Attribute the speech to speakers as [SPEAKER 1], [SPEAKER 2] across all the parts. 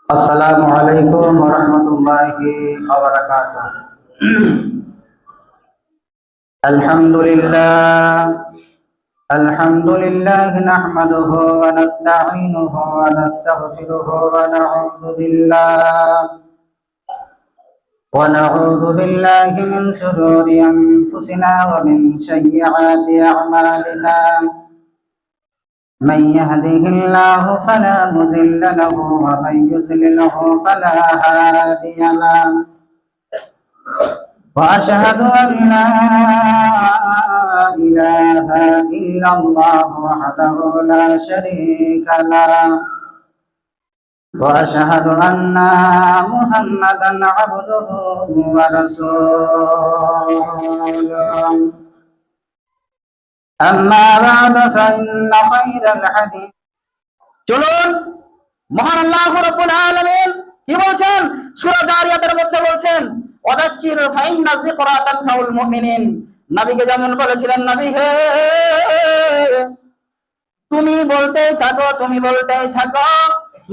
[SPEAKER 1] আসসালামু আলাইকুম ওয়া রাহমাতুল্লাহি ওয়া বারাকাতুহু। আলহামদুলিল্লাহ আলহামদুলিল্লাহ নাহমাদুহু ওয়া নাস্তাঈনুহু ওয়া নাস্তাগফিরুহু ওয়া নাউযু বিল্লাহি মিন শুরুরি আনফুসিনা ওয়া মিন সাইয়্যাতি আ'মালিনা। من يهده الله فلا مضل له ومن يضلله فلا هادي له وأشهد أن لا إله إلا الله وحده لا شريك له وأشهد أن محمدا عبده ورسوله أما بعد فإن خير الحديث চলুন মহান আল্লাহ রাব্বুল আলামিন কি বলছেন সূরা জারিয়াতের মধ্যে বলছেন ওয়াদাক্কির ফাইন্না যিকরা তানফাউল মুমিনিন। নবীকে যেমন বলেছিলেন, নবী হে তুমি বলতেই থাকো,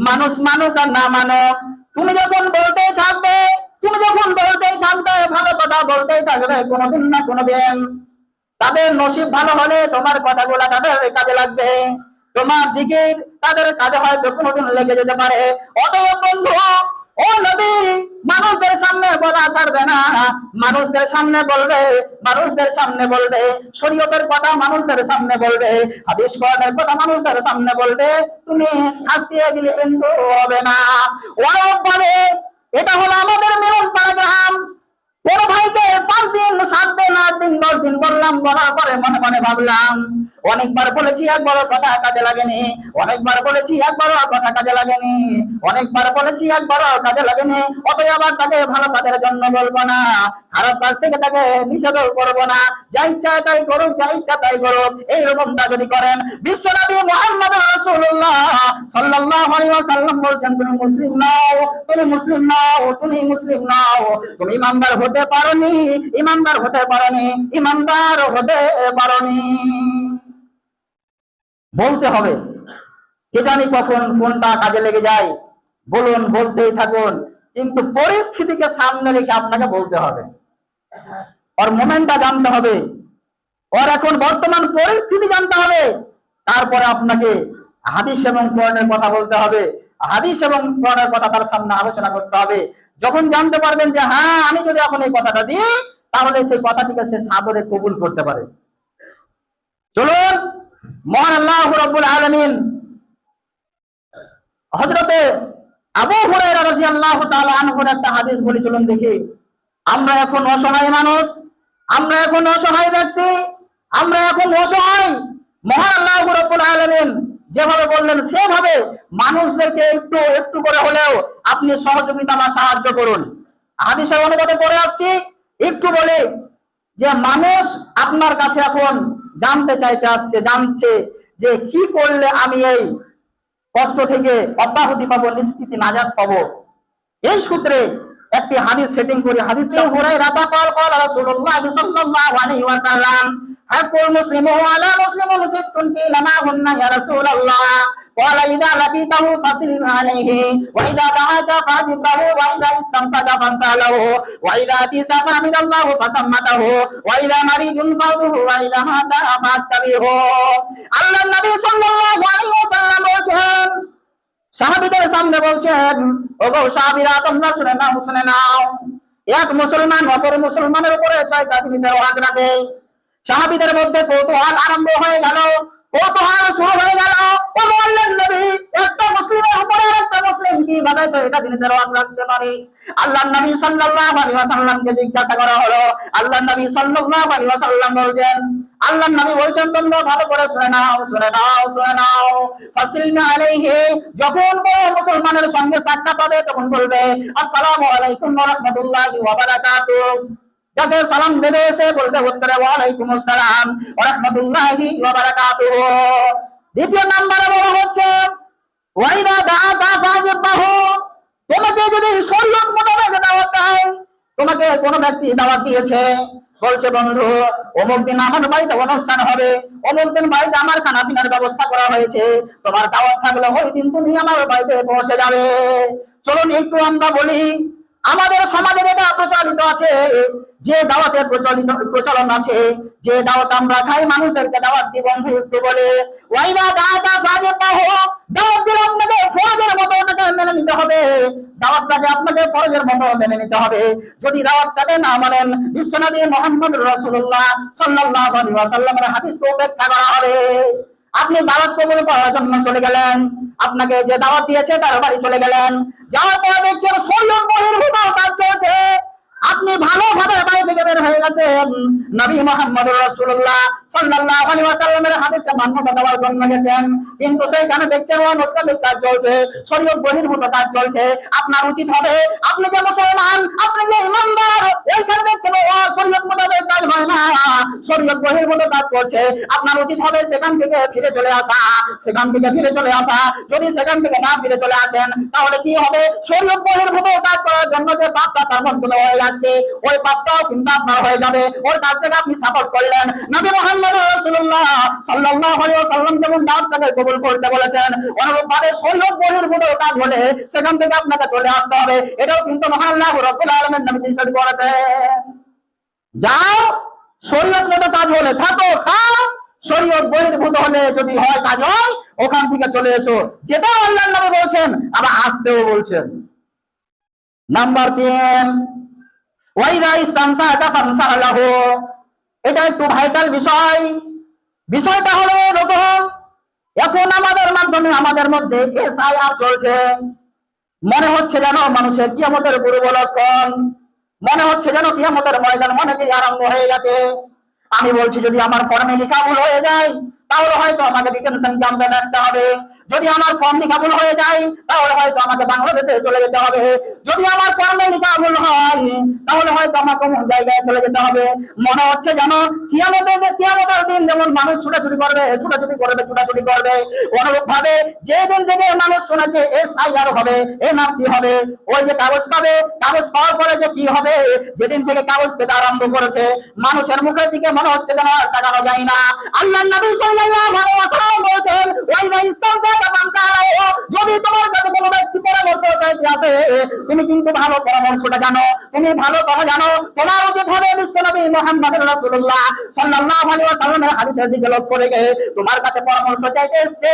[SPEAKER 1] মানুষ মানুক আর না মানুক, তুমি যখন বলতেই থাকবে ভালো কথা বলতেই থাকবে, কোনোদিন না কোনোদিন তাদের নসিব ভালো হলে তোমার কথাগুলো তাদের কাজে লাগবে, তোমার জিকির তাদের কাজে হয়তো কোনোদিন লেগে যেতে পারে। অতএব বন্ধু, ও নবী মানুষদের সামনে বলা ছাড়বে না, মানুষদের সামনে বলবে, শরীয়তের কথা মানুষদের সামনে বলবে, হাদিস কোরআনের কথা মানুষদের সামনে বলবে, তুমি হাসিয়ে দিলে কিন্তু হবে না। ওরকমভাবে এটা হলো আমাদের মিলন প্যারাগ্রাম। বড় ভাইকে 5 দিন 7 দিন 8 দিন 10 দিন বললাম, বলার পরে মনে মনে ভাবলাম অনেকবার বলেছি একবারও কথা কাজে লাগেনি, অতএব আবার তাকে ভালো কাজের জন্য বলবো না, খারাপ কাজ থেকে তাকে নিষেধ করবো না, যা ইচ্ছা তাই করুক। এইরকমটা যদি করেন, বিশ্বনবী মুহাম্মদ রাসূলুল্লাহ সাল্লাল্লাহু আলাইহি ওয়াসাল্লাম বলছেন, তুমি মুসলিম নাও, তুমি ইমানদার হতে পারোনি, বলতে হবে। কে জানি কখন কোনটা কাজে লেগে যায়। বলুন, বলতেই থাকুন, কিন্তু পরিস্থিতিকে সামনে রেখে আপনাকে বলতে হবে, ওর মোমেন্টটা জানতে হবে, ওর এখন বর্তমান পরিস্থিতি জানতে হবে, তারপরে আপনাকে হাদিস এবং কোরআনের কথা বলতে হবে, হাদিস এবং কোরআনের কথা তার সামনে আলোচনা করতে হবে। যখন জানতে পারবেন যে হ্যাঁ, আমি যদি এখন এই কথাটা দিই তাহলে সেই কথাটিকে সে সাদরে কবুল করতে পারে। চলুন, মহান আল্লাহ রাব্বুল আলামিন হযরতে আবু হুরায়রা রাদিয়াল্লাহু তাআলা আনহুর একটা হাদিস বলি, চলুন দেখি। আমরা এখন অসহায় মানুষ, আমরা এখন অসহায় ব্যক্তি, আমরা এখন অসহায়। মহান আল্লাহ রাব্বুল আলামিন যেভাবে বললেন সেভাবে মানুষদেরকে একটু একটু করে হলেও আপনি সহযোগিতা বা সাহায্য করুন। হাদিসের অনুবাদে পড়ে আসছি, একটু বলে যে মানুষ আপনার কাছে এখন জানছে যে কি করলে আমি এই কষ্ট থেকে অব্যাহতি পাবো, নিষ্কৃতি নাজাত পাবো। এই সূত্রে একটি হাদিস সেটিং করি। হাদিসটা হুরায়রা قال رسول الله صلى الله عليه وسلم حق المسلم على مسلم ست قيل ما هن يا رسول الله قال إذا لقيته فسلم عليه وإذا دعاك فأجبه وإذا استمسك فانساله وإذا أتيس فحمد الله فثمته وإذا مريض فعده وإذا مات فاتبعه। আল্লাহর নবী সাল্লাল্লাহু আলাইহি ওয়াসাল্লাম বলেন, সাহাবীদের সামনে বলছেন, ওগো সাহাবীরা তোমরা শুনে নাও, এক মুসলমান অপর মুসলমানের উপরে 6টা জিনিসের হক রাখে। সাহাবীদের মধ্যে কৌতূহল আরম্ভ হয়ে গেল, কৌতূহল শুরু হয়ে গেল। ও আল্লাহর নবী, একটা মুসলিমের উপরে আরেকটা মুসলিম কিভাবে 6টা জিনিসের হক রাখতে পারে? আল্লাহর নবী সাল্লাল্লাহু আলাইহি ওয়াসাল্লামকে জিজ্ঞাসা করা হলো। আল্লাহর নবী সাল্লাল্লাহু আলাইহি ওয়াসাল্লাম বলছেন তোমরা ভালো করে শুনে নাও। ফাসিলনা আলাইহি, যখন কোন মুসলমানের সঙ্গে সাক্ষাৎ হবে তখন বলবে আসসালামু আলাইকুম ওয়া রাহমাতুল্লাহি ওয়া বারাকাতুহু। যাকে সালাম দেবে সে বলবে উত্তরে ওয়া আলাইকুম আসসালাম ওয়া রাহমাতুল্লাহি ওয়া বারাকাতুহু। দ্বিতীয় নম্বরে বলা হচ্ছে ওয়াইদা দাআকা ফাজিবাহু, তোমাকে যদি শরীয়ত মোতাবেক দাওয়াত দেয়, তোমাকে কোন ব্যক্তি দাওয়াত দিয়েছে, বলছে বন্ধু অমুক দিন আমার বাড়িতে অনুষ্ঠান হবে, অমুক দিন বাড়িতে আমার খানা পিনার ব্যবস্থা করা হয়েছে, তোমার দাওয়াত থাকলে ওই দিন তুমি আমার বাড়িতে পৌঁছে যাবে। চলুন একটু আমরা বলি, আমাদের সমাজে যেটা প্রচলিত আছে, যে দাওয়াতের প্রচলন আছে, যে দাওয়াত আমরা খাই, মানুষদেরকে দাওয়াত দিব একটু বলে, ওয়াইদা দাওয়াতা সাদিকাহু, দাওয়াত দিলে আপনাকে ফরজের মতো ওটাকে মেনে নিতে হবে, দাওয়াতটাকে আপনাকে ফরজের মতো মেনে নিতে হবে। যদি দাওয়াতটাকে না মানেন, বিশ্বনবী মুহাম্মদ রাসূলুল্লাহ সাল্লাল্লাহু আলাইহি ওয়াসাল্লামের হাদিসকে উপেক্ষা করা হবে। আপনি দাওয়াত কবুল করার জন্য চলে গেলেন, আপনাকে যে দাওয়াত দিয়েছে তার বাড়ি চলে গেলেন, যাওয়ার পর দেখছেন শরীয়ত বহির্ভূত কাজ চলছে, আপনি ভালোভাবে বাড়ি থেকে বের হয়ে গেছেন, নবী মুহাম্মদ রাসূলুল্লাহ সাল্লাল্লাহু আলাইহি ওয়াসাল্লামের হাদিসকে মান্যতা দেওয়ার জন্য গেছেন, কিন্তু সেইখানে দেখছেন অনৈসলামিক কাজ চলছে, শরীয়ত বহির্ভূত কাজ চলছে। আপনার উচিত হবে, আপনি যে মুসলমান, আপনি যে ইমানদার, ওইখানে দেখছেন শরীয়ত মোতাবেক কাজ হয় না, শরীয়ত বহির্ভূত কাজ করছে, আপনার উচিত হবে সেখান থেকে ফিরে চলে আসা, সেখান থেকে ফিরে চলে আসা। যদি সেখান থেকে না ফিরে চলে আসেন, তাহলে কি হবে, শরীয়ত বহির্ভূত কাজ করার জন্য যে পাপটা তার মধ্যে হয়ে যাচ্ছে, ওই পাপটাও কিন্তু আপনার হয়ে যাবে, ওর কাছ থেকে আপনি সাপোর্ট করলেন। নবী মুহাম্মদ রাসূলুল্লাহ সাল্লাল্লাহু আলাইহি ওয়াসাল্লাম যেমন দাওয়াতটাকে কবুল করতে বলেছেন, অনুরূপভাবে শরীয়ত বহির্ভূত কাজ হলে সেখান থেকে আপনাকে চলে আসতে হবে। এটাও কিন্তু মহান আল্লাহ রাব্বুল আলামিন নবী নিষেধ করেছেন। যাও, শরীয়ত মতো কাজ হলে থাকো, খাও, শরীয়ত বহির্ভূত হলে যদি হয় কাজ হয়, ওখান থেকে চলে এসো। যেটাও আল্লাহর নবী বলছেন, আবার আসতেও বলছেন। নাম্বার 3, ওয়াইদা ইসতানসাকা ফানসাহ লাহু। এটা একটু ভাইটাল বিষয়। বিষয়টা হলো এরকম, এখন আমাদের মাধ্যমে আমাদের মধ্যে এসআইআর চলছে, মনে হচ্ছে যেন মানুষের কিয়ামতের পূর্ব লক্ষণ, মনে হচ্ছে যেন কিয়ামতের ময়দান মনে দিয়ে আরম্ভ হয়ে গেছে। আমি বলছি, যদি আমার ফর্মে লেখা ভুল হয়ে যায়, তাহলে হয়তো আমাকে ডিটেনশন ক্যাম্পে রাখতে হবে। যদি আমার ফর্ম লেখা ভুল হয়ে যায়, তাহলে হয়তো আমাকে বাংলাদেশে চলে যেতে হবে। যদি আমার ফর্মে লেখা ভুল হয়, তাহলে হয়তো আমাকে কোন জায়গায় চলে যেতে হবে। মনে হচ্ছে যেন কিয়ামতের দিন যেমন মানুষ ছুটাছুটি করবে, অনুরূপ ভাবে যেদিন থেকে মানুষ শুনেছে এসআইআর হবে, এনআরসি হবে, ওই যে কাগজ পাবে, কাগজ পাওয়ার পরে যে কি হবে, যেদিন থেকে কাগজ পেতে আরম্ভ করেছে, মানুষের মুখের দিকে মনে হচ্ছে যেন আর তাকানো যায় না। আল্লাহর নবী সাল্লাল্লাহু আলাইহি ওয়াসাল্লাম বলেছেন, ওয়াইদা ইসতানসাকা ফানসাহ লাহু। যদি তোমার কাছে কোনো ব্যক্তি পরামর্শ চাইতে আসে, তুমি কিন্তু ভালো পরামর্শটা জানো, তুমি ভালো কথা জানো, তোমার উচিত হবে বিশ্বনবী মুহাম্মদ রাসূলুল্লাহ সাল্লাল্লাহু আলাইহি ওয়াসাল্লামের হাদিসের দিকে লক্ষ্য রেখে তোমার কাছে পরামর্শ চাইতে এসেছে,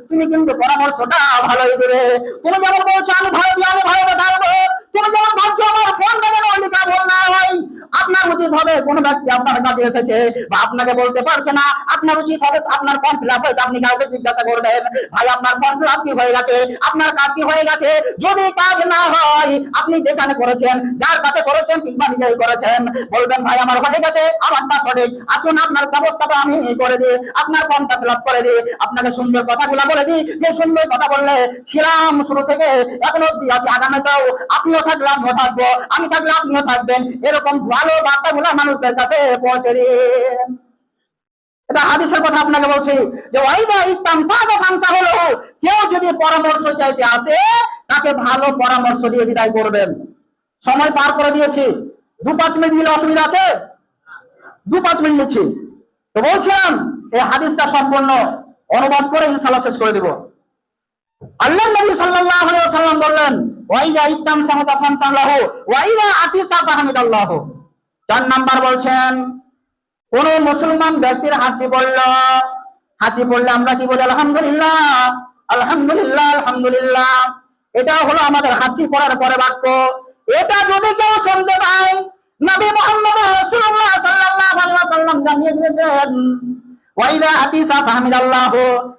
[SPEAKER 1] তুমি কিন্তু পরামর্শটা ভালোই দেবে। তুমি যেমন বলছো আমি ভালো দিয়ে আমি ভালো থাকবো, তুমি যেমন ভাবছো আমার ফোনটা যেন লেখা ভুল না হয়, আপনার উচিত হবে কোন ব্যক্তি আপনার কাছে এসেছে বা আপনাকে বলতে পারছে না, আপনার উচিত হবে আপনার ফর্ম ফিল আপ হয়েছে, আপনি কাউকে জিজ্ঞাসা করবেন, ভাই আপনার ফর্ম ফিল আপ কি হয়ে গেছে, আপনার কাজ কি হয়ে গেছে। যদি কাজ না হয়, আপনি যেখানে করেছেন, যার কাছে করেছেন কিংবা নিজেই করেছেন, বলবেন ভাই আমার হয়ে গেছে, আমারটা সঠিক, আসুন আপনার ব্যবস্থাটা আমি করে দিই, আপনার ফর্মটা ফিল আপ করে দিই, আপনাকে সুন্দর কথাগুলো বলে দিই, যে সুন্দর কথা বললে ছিলাম শুরু থেকে এখন অব্দি আছে, আগামীতেও আপনিও থাকলে আমিও থাকবো, আমি থাকলে আপনিও থাকবেন, এরকম ভালো বার্তাগুলো মানুষদের কাছে পৌঁছে দিন। এটা হাদিসের কথা আপনাকে বলছি, যে ওয়াইদা ইসতানসাকা ফানসাহ লাহু। কেউ যদি পরামর্শ চাইতে আসে, তাকে ভালো পরামর্শ দিয়ে বিদায় করবেন। সময় পার করে দিয়েছি, 2-5 মিনিট নিলে অসুবিধা আছে? 2-5 মিনিট নিচ্ছি। তো বলছিলাম, এই হাদিসটা সম্পূর্ণ অনুবাদ করে ইনশাআল্লাহ শেষ করে দেব। আল্লাহর নবী সাল্লাল্লাহু আলাইহি ওয়াসাল্লাম বললেন, ওয়াইদা ইসতানসাকা ফানসাহ লাহু ওয়াইদা আতিসা ফাহমিদাল্লাহ। 4 নাম্বার বলছেন, কোন মুসলমান ব্যক্তির হাঁচি পড়লে আমরা কি বলি? আলহামদুলিল্লাহ, আলহামদুলিল্লাহ, আলহামদুলিল্লাহ। এটা হলো আমাদের হাঁচি পড়ার পরে বাক্য। এটা যদি কেউ শুনতে পায়, নবী মুহাম্মদ রাসূলুল্লাহ সাল্লাল্লাহু আলাইহি ওয়াসাল্লাম জানিয়ে দিয়েছেন, ওয়াইদা আতিসা ফাহমিদাল্লাহ।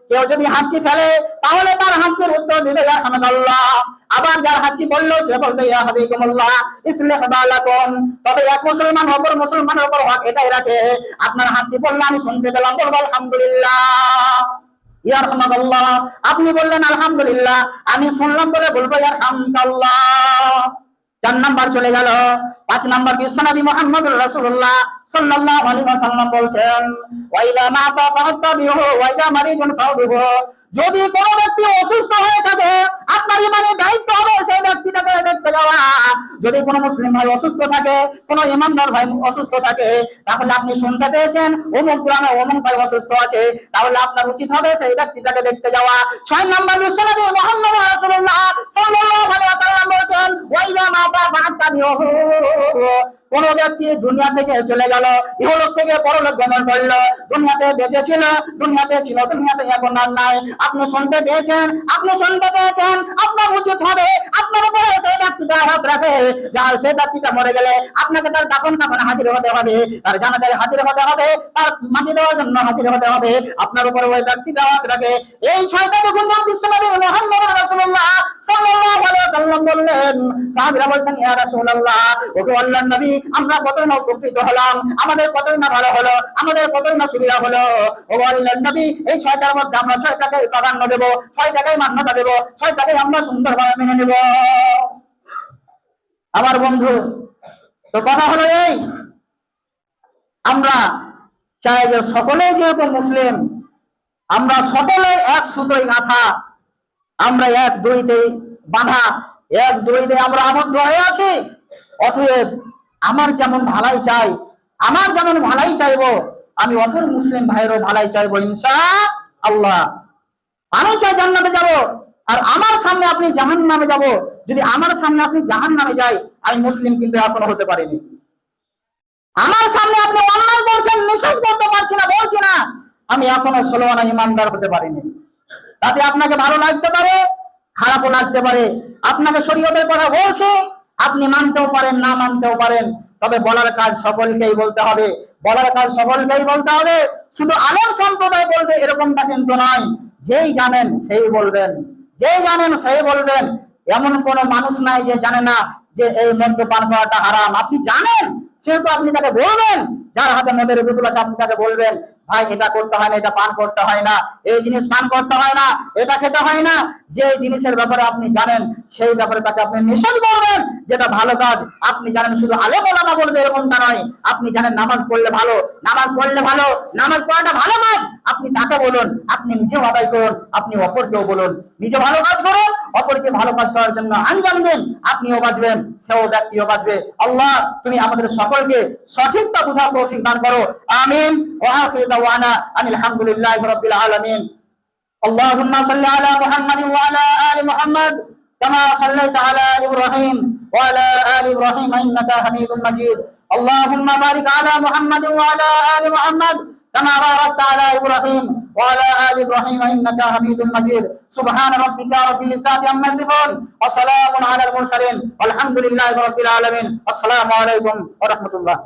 [SPEAKER 1] কেউ যদি হাঁচি ফেলে, তাহলে তার হাঁচির উত্তর দিবে ইয়া হামাদাল্লাহ। আবার যার হাঁচি পড়লো সে বলবে ইয়া হাদিকুমুল্লাহ ইসলিহ বালাকুম। তবে এক মুসলমান অপর মুসলমানের উপর হক এটাই রাখে, আপনার হাঁচি পড়লে আমি শুনতে পেলাম, বলবো আলহামদুলিল্লাহ, ইয়া রাহমাতুল্লাহ। আপনি বললেন আলহামদুলিল্লাহ, আমি শুনলাম বলে বলবো ইয়া রাহমাতুল্লাহ। 4 নাম্বার চলে গেল। 5 নাম্বার বিশ্বনবী মুহাম্মদ রাসূলুল্লাহ সাল্লাল্লাহু আলাইহি ওয়াসাল্লাম বলছেন, ওয়াইদা মাতা ফাতাবিহু ওয়াইদা মারিদুন ফাউবিহু। যদি কোনো ব্যক্তি অসুস্থ হয়ে থাকে, আপনার ইমানের দায়িত্ব হবে সেই ব্যক্তিটাকে দেখতে যাওয়া। যদি কোনো মুসলিম ভাই অসুস্থ থাকে, কোনো ইমানদার ভাই অসুস্থ থাকে, তাহলে আপনি শুনতে পেয়েছেন অমুক গ্রামে অমুক ভাই অসুস্থ আছে, তাহলে আপনার উচিত হবে সেই ব্যক্তিটাকে দেখতে যাওয়া। 6 নম্বর বিশ্বনবী মুহাম্মদ রাসূলুল্লাহ সাল্লাল্লাহু আলাইহি ওয়াসাল্লাম আখিরাহু, কোন ব্যক্তি দুনিয়া থেকে চলে গেল, ইহলোক থেকে পরলোক গমন করলো, দুনিয়াতে বেঁচে ছিল, দুনিয়াতে ছিল, দুনিয়াতে এখন আর নাই। আপনি শুনতে পেয়েছেন, আপনি শুনতে পেয়েছেন, আপনার উচিত হবে আপনার উপরে সেই ব্যক্তিটা হাত রাখে, যার সেই ব্যক্তিটা মরে গেলে আপনাকে তার দাফন কাফনে হাজির হতে হবে, তার জানাজায় হাজির হতে হবে, তার মাটি দেওয়ার জন্য হাজির হতে হবে। আপনার উপরে ওই ব্যক্তিটা হাত রাখে। এই ছয়টা যখন বিশ্বনবী মুহাম্মদ রাসূলুল্লাহ সাল্লাল্লাহু আলাইহি ওয়াসাল্লাম বললেন, সাহাবীরা বলছেন, ইয়া রাসূলুল্লাহ, ওগো আল্লাহর নবী, আমরা কতই না উপকৃত হলাম, আমাদের কতই না ভালো হলো, আমাদের কতই না সুবিধা হলো। ওগো আল্লাহর নবী, এই ছয়টার মধ্যে আমরা ছয়টাকে প্রাধান্য দেব, ছয়টাকে মান্যতা দেব, ছয়টাকে আমরা সুন্দরভাবে মেনে নেব। আমার বন্ধু, তো কথা হলো এই, আমরা চাই যে সকলেই যেহেতু মুসলিম, আমরা সকলে এক সুতোয় গাঁথা, আমরা এক দড়িতে বাঁধা, এক দড়িতে আমরা আবদ্ধ হয়ে আছি। অতএব আমার যেমন ভালাই চাই, আমার যেমন ভালাই চাইবো, আমি অপর মুসলিম ভাইয়েরও ভালাই চাইবো ইনশাআল্লাহ। আমি চাই জান্নাতে যাব, আর আমার সামনে আপনি জাহান্নামে যাব। যদি আমার সামনে আপনি জাহান্নামে যাই, আমি মুসলিম কিন্তু এখনো হতে পারিনি। আমার সামনে আপনি অন্যায় করছেন, নিষেধ করতে পারছি না, বলছি না, আমি এখনো মুসলমান ইমানদার হতে পারিনি। তাতে আপনাকে ভালো লাগতে পারে, খারাপও লাগতে পারে। আপনাকে শরীয়তের কথা বলছি, আপনি মানতেও পারেন, না মানতেও পারেন, তবে বলার কাজ সকলকেই বলতে হবে, বলার কাজ সকলকেই বলতে হবে। শুধু আলেম সম্প্রদায় বলবে এরকমটা কিন্তু নয়। যেই জানেন সেই বলবেন, যেই জানেন সেই বলবেন। এমন কোন মানুষ নাই যে জানে না যে এই মদ্যপান করাটা হারাম। আপনি জানেন, সেহেতু আপনি তাকে বলবেন। যার হাতে মদের বোতল আছে, আপনি তাকে বলবেন, ভাই এটা করতে হয় না, এটা পান করতে হয় না, এই জিনিস পান করতে হয় না, এটা খেতে হয় না। যে জিনিসের ব্যাপারে আপনি জানেন, সেই ব্যাপারে তাকে আপনি নিষেধ করবেন, যেটা ভালো কাজ। আপনি জানেন শুধু আলেম ওলামা বলবে এরকমটা নয়। আপনি জানেন নামাজ পড়লে ভালো, নামাজ পড়লে ভালো, নামাজ পড়াটা ভালো কাজ, আপনি তাকে বলুন। আপনি নিজেও আদায় করুন, আপনি অপরকেও বলুন। নিজে ভালো কাজ করুন, অপরকে ভালো কাজ করার জন্য আঞ্জাম দিন, আপনিও বাঁচবেন, সেও ব্যক্তিও বাঁচবে। আল্লাহ, তুমি আমাদের সকলকে সঠিকটা বোঝার তৌফিক দান করো। আমিন। ওয়া আখিরু দাওয়ানা আনিল হামদুলিল্লাহি রাব্বিল আলামিন। আল্লাহুম্মা সাল্লি আলা মুহাম্মাদ ওয়া আলা আলি মুহাম্মাদ কামা সাল্লাইতা আলা ইব্রাহিম ওয়া আলা আলি ইব্রাহিম ইন্নাকা হামিদুম মাজিদ। আল্লাহুম্মা বারিক আলা মুহাম্মাদ ওয়া আলা আলি মুহাম্মাদ كما باركت على إبراهيم وعلى آل إبراهيم إنك حميد مجيد. سبحان ربك رب العزة عما يصفون وسلام على المرسلين والحمد لله رب العالمين. السلام عليكم ورحمة الله.